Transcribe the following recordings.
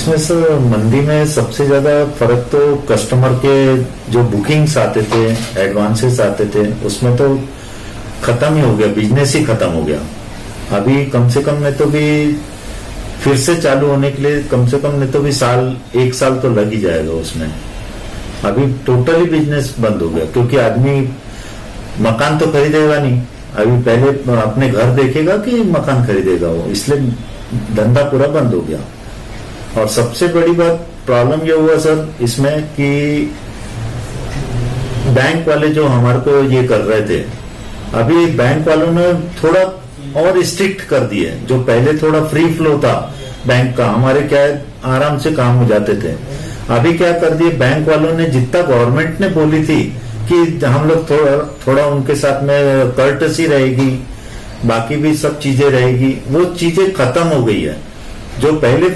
इसमें से मंदी में सबसे ज्यादा फर्क तो कस्टमर के जो बुकिंग्स आते थे, एडवांसेस आते थे, उसमें तो खत्म ही हो गया, बिजनेस ही खत्म हो गया। अभी कम से कम में तो भी फिर से चालू होने के लिए कम से कम में तो भी एक साल तो लग ही जाएगा उसमें। अभी टोटली बिजनेस बंद हो गया, क्योंकि आदमी मकान तो खरीदेगा नहीं, अभी पहले अपने घर देखेगा कि मकान खरीदेगा वो, इसलिए धंधा पूरा बंद हो गया। और सबसे बड़ी बात प्रॉब्लम ये हुआ सर इसमें कि बैंक वाले जो हमारे को ये कर रहे थे, अभी बैंक वालों ने थोड़ा और स्ट्रिक्ट कर दिए। जो पहले थोड़ा फ्री फ्लो था बैंक का, हमारे क्या है आराम से काम हो जाते थे, अभी क्या कर दिए बैंक वालों ने, जितना गवर्नमेंट ने बोली थी कि हम लोग थोड़ा उनके साथ में कर्टसी रहेगी, बाकी भी सब चीजें रहेगी, वो चीजें खत्म हो गई है। जो पहले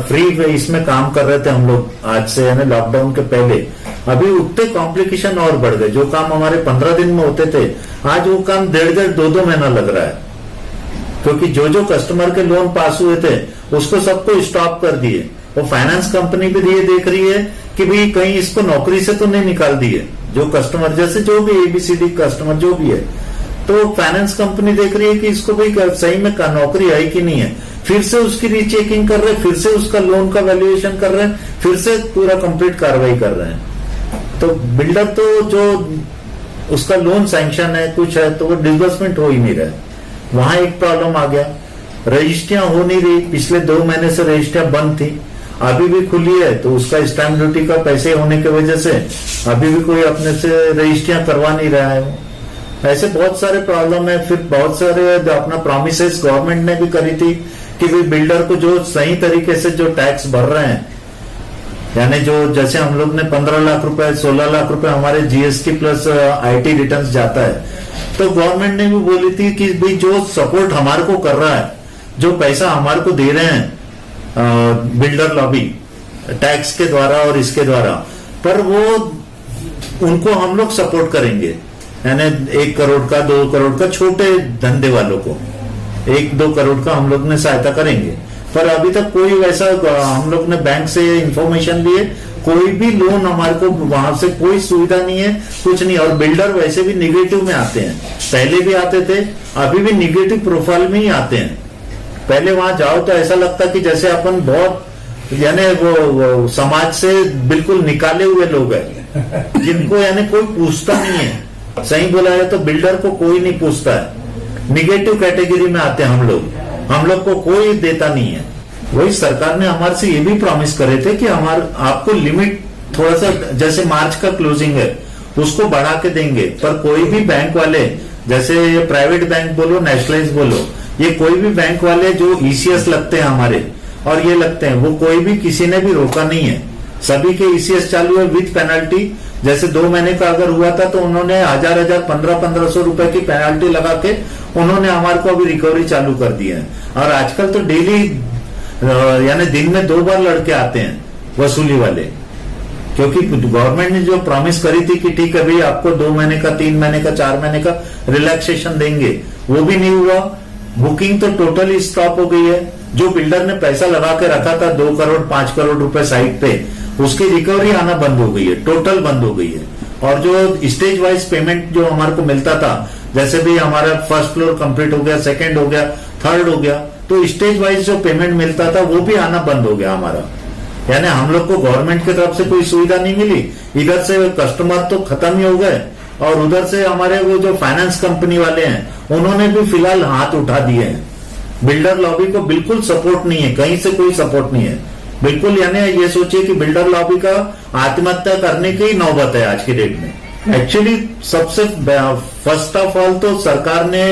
फ्री इसमें काम कर रहे थे हम लोग आज से, यानी लॉकडाउन के पहले, अभी उतने कॉम्प्लिकेशन और बढ़ गए। जो काम हमारे 15 दिन में होते थे, आज वो काम 1.5 2 महीना लग रहा है, क्योंकि जो कस्टमर के लोन पास हुए थे उसको सबको स्टॉप कर दिए। वो फाइनेंस कंपनी भी ये देख रही है कि भाई कहीं इसको नौकरी से तो नहीं निकाल दिए, जो कस्टमर जैसे जो भी ABCD कस्टमर जो भी है, तो फाइनेंस कंपनी देख रही है कि इसको भाई सही में नौकरी है कि नहीं है, फिर से उसकी रीचेकिंग कर रहे हैं, फिर से उसका लोन का वैल्यूएशन कर रहे हैं, फिर से पूरा कंप्लीट कार्रवाई कर रहे हैं। तो बिल्डर तो जो उसका लोन सैंक्शन है कुछ है तो वो डिसबर्समेंट हो ही नहीं रहा है। वहां एक प्रॉब्लम आ गया, रजिस्ट्रियां हो नहीं रही, पिछले 2 महीने से रजिस्ट्रियां बंद थी, अभी भी खुली है तो उसका स्टैंप ड्यूटी का पैसे होने की वजह से अभी भी कोई अपने से रजिस्ट्रियां करवा नहीं रहा है। ऐसे बहुत सारे प्रॉब्लम है। फिर बहुत सारे अपना प्रॉमिसेस गवर्नमेंट ने भी करी थी कि भाई बिल्डर को जो सही तरीके से जो टैक्स भर रहे हैं, यानी जो जैसे हम लोग ने 15 लाख रुपए 16 लाख रुपए हमारे GST प्लस IT रिटर्न्स जाता है, तो गवर्नमेंट ने भी बोली थी कि भाई जो सपोर्ट हमारे को कर रहा है, जो पैसा हमारे को दे रहे हैं बिल्डर लॉबी टैक्स के द्वारा और इसके द्वारा, पर वो उनको हम लोग सपोर्ट करेंगे, यानी 1 करोड़ का 2 करोड़ का छोटे धंधे वालों को 1-2 करोड़ का हम लोग ने सहायता करेंगे। पर अभी तक कोई वैसा हम लोग ने बैंक से इंफॉर्मेशन लिए, कोई भी लोन हमारे को वहां से कोई सुविधा नहीं है, कुछ नहीं। और बिल्डर वैसे भी निगेटिव में आते हैं, पहले भी आते थे, अभी भी निगेटिव प्रोफाइल में ही आते हैं। पहले वहां जाओ तो ऐसा लगता कि जैसे अपन बहुत यानी वो समाज से बिल्कुल निकाले हुए लोग हैं, जिनको यानी कोई पूछता नहीं है। सही बोला है तो बिल्डर को कोई नहीं पूछता है, निगेटिव कैटेगरी में आते हैं हम लोग को कोई देता नहीं है। वही सरकार ने हमारे से ये भी प्रॉमिस करे थे कि आपको लिमिट थोड़ा सा, जैसे मार्च का क्लोजिंग है उसको बढ़ा के देंगे, पर कोई भी बैंक वाले, जैसे प्राइवेट बैंक बोलो नेशनलाइज बोलो, ये कोई भी बैंक वाले जो ECS लगते हैं हमारे और ये लगते हैं, वो कोई भी किसी ने भी रोका नहीं है। सभी के ECS चालू है विथ पेनल्टी। जैसे 2 महीने का अगर हुआ था तो उन्होंने 1000 1500 रुपए की पेनल्टी लगा के उन्होंने हमारे को अभी रिकवरी चालू कर दी है। और आजकल तो डेली यानी दिन में 2 बार लड़के आते हैं वसूली वाले, क्योंकि गवर्नमेंट ने जो प्रॉमिस करी थी कि ठीक है भाई आपको 2 महीने का 3 महीने का 4 महीने का रिलैक्सेशन देंगे, वो भी नहीं हुआ। बुकिंग तो टोटली स्टॉप हो गई है। जो बिल्डर ने पैसा लगा के रखा था 2 करोड़ 5 करोड़ रुपए साइड पे, उसकी रिकवरी आना बंद हो गई है, टोटल बंद हो गई है। और जो स्टेज वाइज पेमेंट जो हमारे को मिलता था, जैसे भी हमारा फर्स्ट फ्लोर कंप्लीट हो गया, सेकंड हो गया, थर्ड हो गया, तो स्टेज वाइज जो पेमेंट मिलता था वो भी आना बंद हो गया हमारा। यानी हम लोग को गवर्नमेंट की तरफ से कोई सुविधा नहीं मिली, इधर से कस्टमर तो खत्म ही हो गए, और उधर से हमारे वो जो फाइनेंस कंपनी वाले हैं उन्होंने भी फिलहाल हाथ उठा दिए हैं। बिल्डर लॉबी को बिल्कुल सपोर्ट नहीं है, कहीं से कोई सपोर्ट नहीं है बिल्कुल। यानी ये सोचिए कि बिल्डर लॉबी का आत्महत्या करने की ही नौबत है आज की डेट में। एक्चुअली सबसे फर्स्ट ऑफ ऑल तो सरकार ने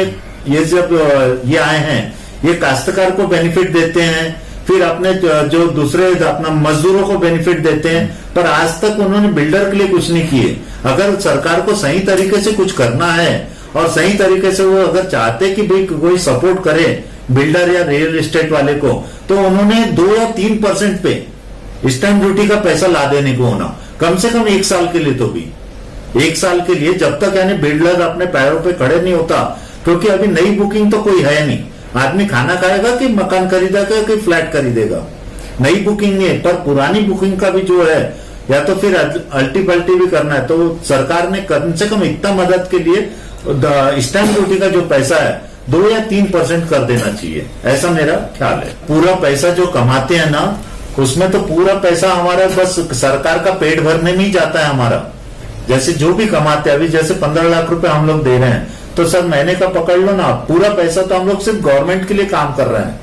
ये जब ये आए हैं, ये काश्तकार को बेनिफिट देते हैं, फिर अपने जो दूसरे अपना मजदूरों को बेनिफिट देते हैं, पर आज तक उन्होंने बिल्डर के लिए कुछ नहीं किए। अगर सरकार को सही तरीके से कुछ करना है और सही तरीके से वो अगर चाहते कि भाई कोई सपोर्ट करे बिल्डर या रियल एस्टेट वाले को, तो उन्होंने 2 या 3% पे स्टैंप ड्यूटी का पैसा ला देने को होना, कम से कम 1 साल के लिए। तो भी 1 साल के लिए जब तक यानी बिल्डर अपने पैरों पे खड़े नहीं होता, क्योंकि अभी नई बुकिंग तो कोई है नहीं। आदमी खाना खाएगा कि मकान खरीदेगा कि फ्लैट खरीदेगा, नई बुकिंग नहीं है, पर पुरानी बुकिंग का भी जो है या तो फिर अल्टी पल्टी भी करना है, तो सरकार ने कम से कम इतना मदद के लिए स्टैंप ड्यूटी का जो पैसा है 2 या 3% कर देना चाहिए, ऐसा मेरा ख्याल है। पूरा पैसा जो कमाते हैं ना, उसमें तो पूरा पैसा हमारा बस सरकार का पेट भरने में ही जाता है हमारा। जैसे जो भी कमाते हैं, अभी जैसे 15 लाख रुपए हम लोग दे रहे हैं, तो सर महीने का पकड़ लो ना, पूरा पैसा तो हम लोग सिर्फ गवर्नमेंट के लिए काम कर रहे हैं।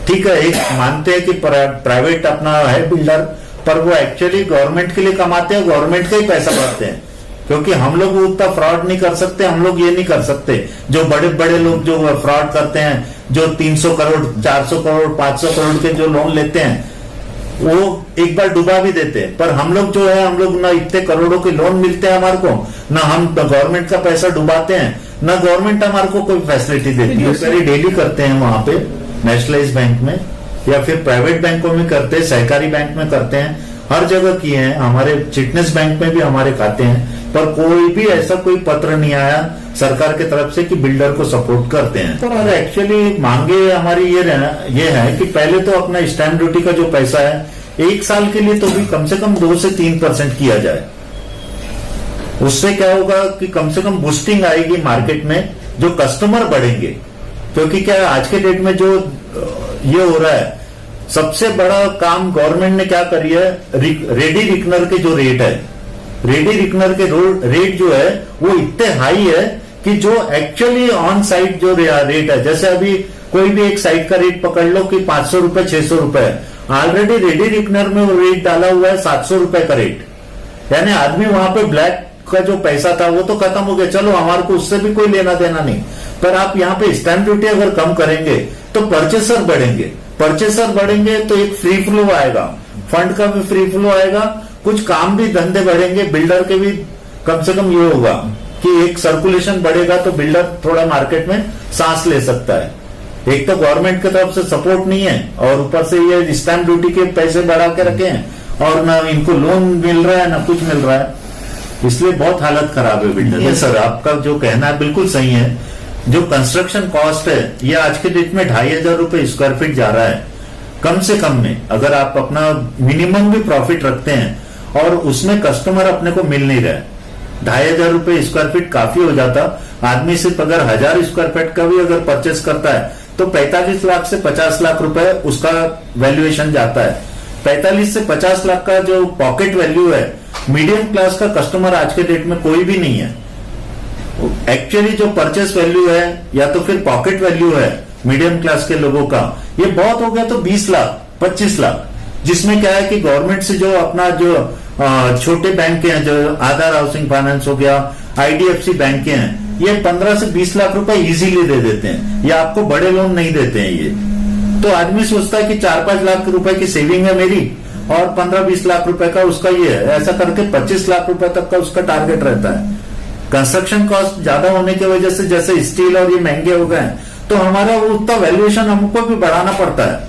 ठीक है, एक मानते हैं कि प्राइवेट अपना है बिल्डर, पर वो एक्चुअली गवर्नमेंट के लिए कमाते हैं, गवर्नमेंट का ही पैसा भरते हैं, क्योंकि हम लोग उतना फ्रॉड नहीं कर सकते। हम लोग ये नहीं कर सकते जो बड़े बड़े लोग जो फ्रॉड करते हैं, जो 300 करोड़ 400 करोड़ 500 करोड़ के जो लोन लेते हैं, वो एक बार डुबा भी देते हैं। पर हम लोग जो है, हम लोग ना इतने करोड़ों के लोन मिलते हैं हमारे को, ना हम गवर्नमेंट का पैसा डुबाते हैं, ना गवर्नमेंट हमारे को कोई फैसिलिटी देती है। सारी डेली करते हैं वहां पे नेशनलाइज बैंक में, या फिर प्राइवेट बैंकों में करते हैं, सहकारी बैंक में करते हैं, हर जगह किए हैं। हमारे चिटनेस बैंक में भी हमारे खाते हैं, पर कोई भी ऐसा कोई पत्र नहीं आया सरकार की तरफ से कि बिल्डर को सपोर्ट करते हैं। तो एक्चुअली मांगे हमारी ये है कि पहले तो अपना स्टैंप ड्यूटी का जो पैसा है 1 साल के लिए तो भी कम से कम 2 से 3% किया जाए। उससे क्या होगा कि कम से कम बूस्टिंग आएगी मार्केट में, जो कस्टमर बढ़ेंगे। क्योंकि क्या है, आज के डेट में जो ये हो रहा है, सबसे बड़ा काम गवर्नमेंट ने क्या करी है, रेडी रिकनर के जो रेट है, रेडी रिकनर के रेट जो है वो इतने हाई है कि जो एक्चुअली ऑन साइट जो रेट है, जैसे अभी कोई भी एक साइट का रेट पकड़ लो कि 500 रुपए 600 रुपए, ऑलरेडी रेडी रिकनर में वो रेट डाला हुआ है 700 रुपए का रेट। यानी आदमी वहां पे ब्लैक का जो पैसा था वो तो खत्म हो गया, चलो हमारे को उससे भी कोई लेना देना नहीं। पर आप यहाँ पे स्टैंप ड्यूटी अगर कम करेंगे तो परचेसर बढ़ेंगे, परचेसर बढ़ेंगे तो एक फ्री फ्लो आएगा, फंड का भी फ्री फ्लो आएगा, कुछ काम भी धंधे बढ़ेंगे, बिल्डर के भी कम से कम ये होगा कि एक सर्कुलेशन बढ़ेगा, तो बिल्डर थोड़ा मार्केट में सांस ले सकता है। एक तो गवर्नमेंट की तरफ से सपोर्ट नहीं है, और ऊपर से ये स्टैंप ड्यूटी के पैसे बढ़ा के रखे हैं, और ना इनको लोन मिल रहा है ना कुछ मिल रहा है, इसलिए बहुत हालत खराब है बिल्डर। सर आपका जो कहना है बिल्कुल सही है। जो कंस्ट्रक्शन कॉस्ट है ये आज के डेट में 2500 रुपए स्क्वायर फीट जा रहा है कम से कम में। अगर आप अपना मिनिमम भी प्रॉफिट रखते हैं और उसमें कस्टमर अपने को मिल नहीं रहा, 2500 रुपए स्क्वायर फीट काफी हो जाता। आदमी सिर्फ अगर 1000 स्क्वायर फीट का भी अगर परचेस करता है तो 45 लाख से 50 लाख रुपए उसका वैल्यूएशन जाता है। 45 से 50 लाख का जो पॉकेट वैल्यू है, मीडियम क्लास का कस्टमर आज के डेट में कोई भी नहीं है। एक्चुअली जो परचेस वैल्यू है या तो फिर पॉकेट वैल्यू है मीडियम क्लास के लोगों का, ये बहुत हो गया तो 20 लाख 25 लाख, जिसमें क्या है कि गवर्नमेंट से जो अपना जो छोटे बैंक हैं, जो आधार हाउसिंग फाइनेंस हो गया, आईडीएफसी बैंक हैं, ये 15 से 20 लाख रुपए इजीली दे देते हैं। ये आपको बड़े लोन नहीं देते हैं ये। तो आदमी सोचता है कि 4-5 लाख रुपए की सेविंग है मेरी और 15-20 लाख रुपए का उसका ये है, ऐसा करके 25 लाख रुपए तक का उसका टारगेट रहता है। कंस्ट्रक्शन कॉस्ट ज्यादा होने की वजह से जैसे स्टील और ये महंगे हो गए हैं, तो हमारा उतना वैल्यूएशन हमको भी बढ़ाना पड़ता है,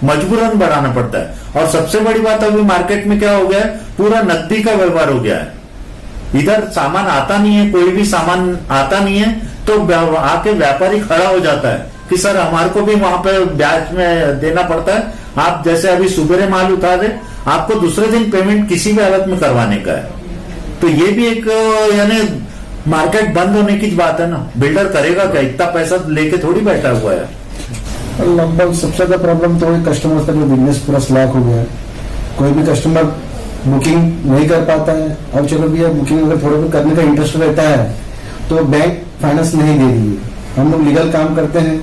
मजबूरन बढ़ाना पड़ता है। और सबसे बड़ी बात अभी मार्केट में क्या हो गया है, पूरा नकदी का व्यवहार हो गया है। इधर सामान आता नहीं है, कोई भी सामान आता नहीं है, तो आके व्यापारी खड़ा हो जाता है कि सर हमारे को भी वहां पे ब्याज में देना पड़ता है। आप जैसे अभी सुबेरे माल उतारे, आपको दूसरे दिन पेमेंट किसी भी हालत में करवाने का है। तो ये भी एक यानी मार्केट बंद होने की बात है ना। बिल्डर करेगा क्या, इतना पैसा लेके थोड़ी बैठा हुआ है। लगभग सबसे ज्यादा प्रॉब्लम तो कस्टमर का जो बिजनेस पूरा स्लॉक हो गया है। कोई भी कस्टमर बुकिंग नहीं कर पाता है, और चलो भैया बुकिंग अगर थोड़ा भी करने का इंटरेस्ट रहता है तो बैंक फाइनेंस नहीं दे रही है। हम लोग लीगल काम करते हैं,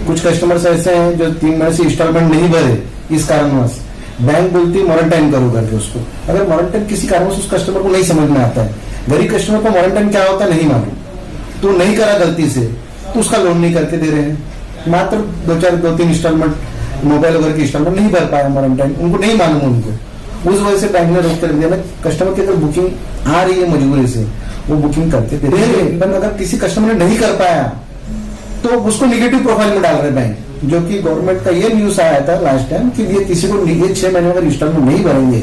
कुछ कस्टमर्स ऐसे हैं जो 3 महीने से इंस्टॉलमेंट नहीं भरे, इस कारणवश बैंक बोलती है मॉरंटाइन करो करके उसको। अगर मॉरंटाइन किसी कारणवश उस कस्टमर को नहीं समझ में आता है, गरीब कस्टमर को मॉरंटाइन क्या होता है नहीं मालूम, तो नहीं करा गलती से तो उसका लोन नहीं करके दे रहे हैं। मात्र 2-3 इंस्टॉलमेंट मोबाइल वगैरह की इंस्टॉलमेंट नहीं भर पाया मॉरंटाइन, उनको नहीं मालूम, उनको उस वजह से बैंक ने रोक कर दिया। कस्टमर की अगर बुकिंग आ रही है मजबूरी से, वो बुकिंग करते थे। अगर किसी कस्टमर ने नहीं कर पाया तो उसको निगेटिव प्रोफाइल में डाल रहे बैंक, जो कि गवर्नमेंट का ये न्यूज आया था लास्ट टाइम कि ये किसी को 6 महीने अगर इंस्टॉलमेंट नहीं भरेंगे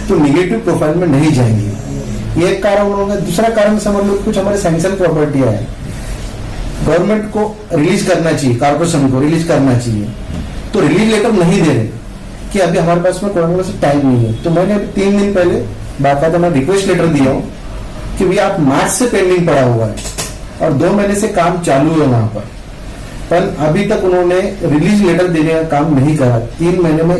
तो निगेटिव प्रोफाइल में नहीं जाएंगे। ये एक कारण होगा। दूसरा कारण समझ लो, कुछ हमारे सैंक्शन प्रॉपर्टियां है, गवर्नमेंट को रिलीज करना चाहिए, कॉर्पोरेशन को रिलीज करना चाहिए, तो रिलीज लेटर नहीं दे रहे। कि अभी हमारे पास में कोरोना से टाइम नहीं है, तो मैंने अभी 3 दिन पहले बाकायदा मैं रिक्वेस्ट लेटर दिया हूँ कि भैया आप मार्च से पेंडिंग पड़ा हुआ है और 2 महीने से काम चालू है वहां पर अभी तक उन्होंने रिलीज लेटर देने का काम नहीं करा। 3 महीने में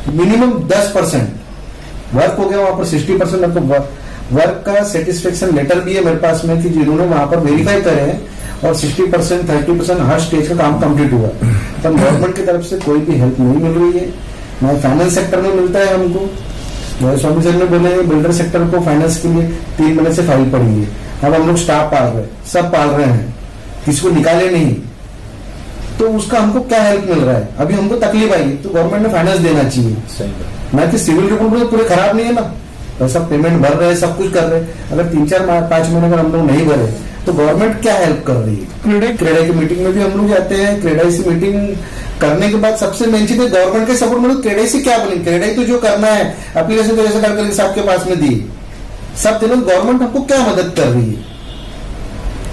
मिनिमम 10% वर्क हो गया, वहां पर 60% मेरे को वर्क का सेटिस्फेक्शन लेटर भी है मेरे पास में कि जिन्होंने वहां पर वेरीफाई करे हैं और 60% 30% हर स्टेज का काम कंप्लीट हुआ। पर गवर्नमेंट की तरफ से कोई भी हेल्प नहीं मिल रही है। ना फाइनेंस सेक्टर में मिलता है हमको। स्वामी सर ने बोले बिल्डर सेक्टर को फाइनेंस के लिए 3 महीने से फाइल पड़ी है। अब हम लोग स्टाफ पाल रहे हैं, सब पाल रहे हैं, किसी को निकाले नहीं, तो उसका हमको क्या हेल्प मिल रहा है? अभी हमको तकलीफ आई है तो गवर्नमेंट ने फाइनेंस देना चाहिए। ना कि सिविल रिपोर्ट तो पूरे खराब नहीं है ना, पैसा पेमेंट भर रहे हैं, सब कुछ कर रहे हैं। अगर 3-4-5 महीने अगर हम लोग नहीं भरे तो गवर्नमेंट क्या हेल्प कर रही है? क्रेडा की मीटिंग में भी हम लोग जाते हैं। क्रेडा से मीटिंग करने के बाद सबसे मेन चीज है गवर्नमेंट के सपोर्ट में क्रेडा से क्या बोलेंगे? क्रेडा तो जो करना है एप्लीकेशन तो जैसे करके सबके पास में दी, सब दिनों गवर्नमेंट हमको क्या मदद कर रही है?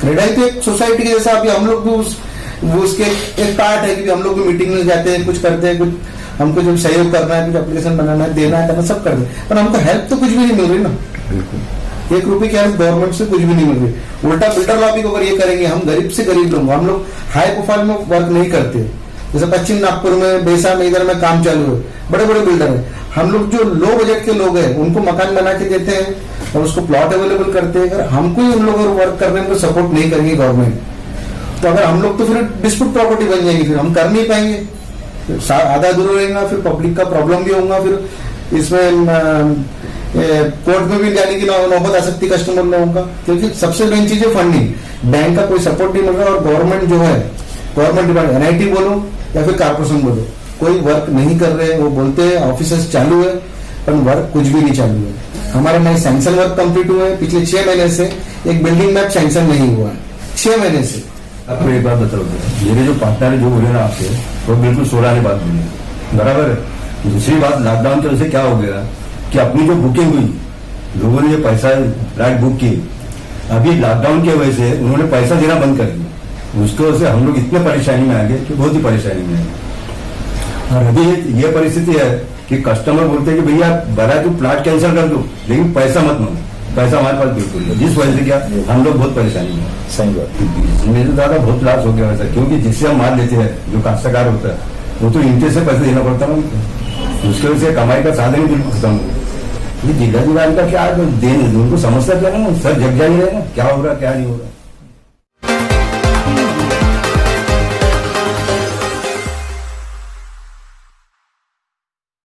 क्रेडा तो एक सोसाइटी के जैसा, अभी हम लोग भी उसके एक पार्ट है कि हम लोग भी मीटिंग में जाते हैं, कुछ करते हैं, कुछ हमको जब सहयोग करना है, कुछ एप्लीकेशन बनाना है, देना है, करना सब करते हैं, पर हमको हेल्प तो कुछ भी नहीं मिल रही ना। 1 रुपए की हेल्प गवर्नमेंट से कुछ भी नहीं मिल रही। उल्टा बिल्डर लॉबी को अगर ये करेंगे, हम गरीब से गरीब लोग, हम लोग हाई प्रोफाइल में वर्क नहीं करते। जैसे पश्चिम नागपुर में, बेसा में, इधर में काम चालू है, बड़े बड़े बिल्डर है। हम लोग जो लो बजट के लोग हैं उनको मकान बना के देते हैं और उसको प्लॉट अवेलेबल करते हैं। अगर हमको ही उन लोगों को वर्क करने में सपोर्ट नहीं करेंगे गवर्नमेंट, तो अगर हम लोग तो फिर डिस्प्यूट प्रॉपर्टी बन जाएंगी, फिर हम कर नहीं पाएंगे, आधा अधूरा रहेगा, फिर पब्लिक का प्रॉब्लम भी होगा, फिर इसमें कोर्ट में भी जाने की नौबत आ सकती कस्टमर लोगों का। क्योंकि सबसे मेन चीज है फंडिंग। बैंक का कोई सपोर्ट नहीं मिल रहा और गवर्नमेंट जो है, गवर्नमेंट डिपार्टमेंट NIT बोलो या फिर कारपोरेशन बोलो, कोई वर्क नहीं कर रहे। वो बोलते हैं ऑफिस चालू है पर वर्क कुछ भी नहीं चालू है। हमारे नए सैंक्शन वर्क कंप्लीट हुए हैं, पिछले 6 महीने से एक बिल्डिंग मैप सैंक्शन नहीं हुआ है, 6 महीने से। आपको एक बात बताओ, मेरे जो पार्टनर जो बोले ना आपसे, वो बिल्कुल सोराने बात बोली, बराबर है। दूसरी बात, लॉकडाउन की वजह से क्या हो गया कि अपनी जो बुकिंग हुई, लोगों ने जो पैसा राइट बुक की, अभी लॉकडाउन की वजह से उन्होंने पैसा देना बंद कर दिया। उसकी वजह से हम लोग इतने परेशानी में आ गए कि बहुत ही परेशानी में है। और अभी ये परिस्थिति है कि कस्टमर बोलते हैं कि भैया बड़ा तू प्लाट कैंसिल कर दो, लेकिन पैसा मत मांगो। पैसा हमारे पास बिल्कुल नहीं, जिस वजह से क्या हम लोग बहुत परेशानी में। सही बात। मेरे तो दादा बहुत लॉस हो गया वैसा, क्योंकि जिससे हम माल लेते हैं, जो काश्तकार होता है, वो तो इंटरेस्ट से पैसे देना पड़ता है उनको। उसके वजह से कमाई का साधन ही बिल्कुल खत्म हो। ये जिला जिला का क्या देन, उनको समझता क्या ना, सर जग जाएंगे ना क्या हो रहा क्या नहीं हो रहा।